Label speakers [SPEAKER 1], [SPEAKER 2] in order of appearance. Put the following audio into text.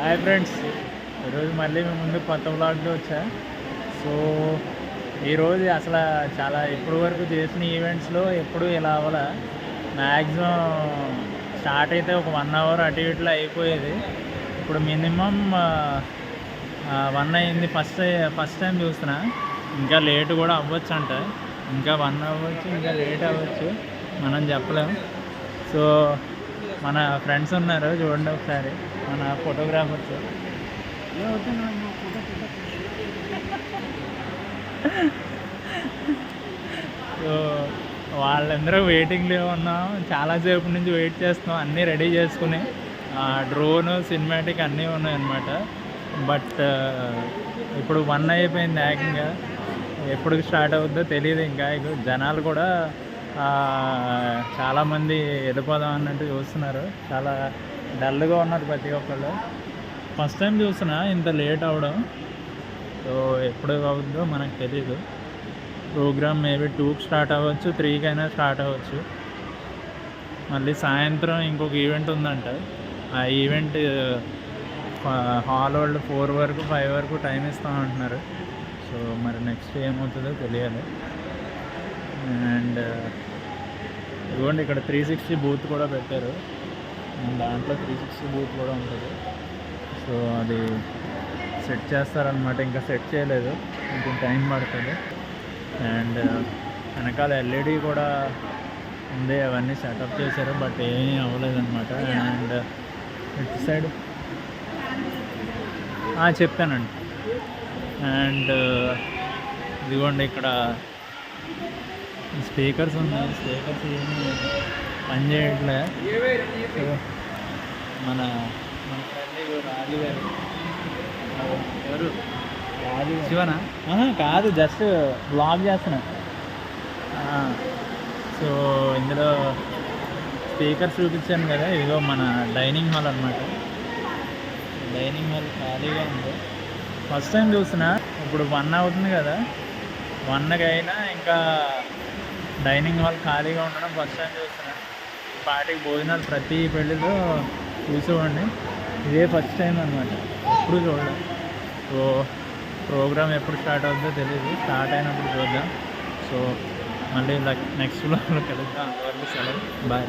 [SPEAKER 1] Hi friends, ఈరోజు మళ్ళీ మేము ముందు కొత్త వ్లాగ్తో వచ్చా. సో ఈరోజు అసలు చాలా ఇప్పటి వరకు చేసిన ఈవెంట్స్లో ఎప్పుడు ఇలా అవ్వాల. మ్యాక్సిమం స్టార్ట్ అయితే ఒక 1 అవర్ అటు ఇట్లా అయిపోయేది. ఇప్పుడు మినిమం 1 అయింది. ఫస్ట్ టైం చూస్తున్నా. ఇంకా లేట్ కూడా అవ్వచ్చు అంట. ఇంకా 1 అవ్వచ్చు, ఇంకా లేట్ అవ్వచ్చు, మనం చెప్పలేం. సో మన ఫ్రెండ్స్ ఉన్నారు, చూడండి ఒకసారి, మన ఫోటోగ్రాఫర్స్. సో వాళ్ళందరూ వెయిటింగ్లో ఉన్నాం. చాలాసేపు నుంచి వెయిట్ చేస్తున్నాం, అన్నీ రెడీ చేసుకుని. డ్రోను, సినిమాటిక్ అన్నీ ఉన్నాయన్నమాట. బట్ ఇప్పుడు 1 అయిపోయింది ఏకంగా. ఎప్పుడు స్టార్ట్ అవుద్దో తెలియదు. ఇంకా జనాలు కూడా చాలామంది వెళ్ళిపోదాం అన్నట్టు చూస్తున్నారు. చాలా డల్గా ఉన్నారు ప్రతి ఒక్కళ్ళు. ఫస్ట్ టైం చూస్తున్నా ఇంత లేట్ అవ్వడం. సో ఎప్పుడు అవుద్దో మనకు తెలీదు. ప్రోగ్రామ్ మేబీ 2కి స్టార్ట్ అవ్వచ్చు, 3కి అయినా స్టార్ట్ అవ్వచ్చు. మళ్ళీ సాయంత్రం ఇంకొక ఈవెంట్ ఉందంట. ఆ ఈవెంట్ హాల్ వాళ్ళు 4 వరకు 5 వరకు టైం ఇస్తామంటున్నారు. సో మరి నెక్స్ట్ ఏమవుతుందో తెలియాలి. అండ్ ఇదిగోండి, ఇక్కడ 360 బూత్ కూడా పెట్టారు. దాంట్లో 360 బూత్ కూడా ఉంటుంది. సో అది సెట్ చేస్తారనమాట. ఇంకా సెట్ చేయలేదు, కొంచెం టైం పడుతుంది. అండ్ వెనకాల ఎల్ఈడి కూడా ఉంది, అవన్నీ సెటప్ చేశారు, బట్ ఏమీ అవ్వలేదన్నమాట. అండ్ ఇటు సైడ్ చెప్తానండి. అండ్ ఇదిగోండి, ఇక్కడ స్పీకర్స్ ఉన్నాయి. స్పీకర్స్ ఏమి పని చేయట్లే. సో మన ఫ్రెండ్ రాజు గారు, ఎవరు రాజు శివనా? కాదు, జస్ట్ బ్లాగ్ చేస్తున్నా. సో ఇందులో స్పీకర్స్ చూపించాను కదా, ఇదిగో మన డైనింగ్ హాల్ అనమాట. డైనింగ్ హాల్ ఖాళీగా ఉంది. ఫస్ట్ టైం చూస్తున్నా. ఇప్పుడు 1 అవుతుంది కదా, 1కి అయినా ఇంకా డైనింగ్ హాల్ ఖాళీగా ఉండడం ఫస్ట్ టైం చూస్తున్నా. పార్టీకి భోజనాలు ప్రతి పెళ్ళిలో చూసేవాడిని, ఇదే ఫస్ట్ టైం అనమాట. ఎప్పుడు చూడలేదు. సో ప్రోగ్రామ్ ఎప్పుడు స్టార్ట్ అవుతుందో తెలియదు. స్టార్ట్ అయినప్పుడు చూద్దాం. సో మళ్ళీ నెక్స్ట్ వ్లాగ్లో కలుద్దాం. అంతవరకు సెలవు, బాయ్.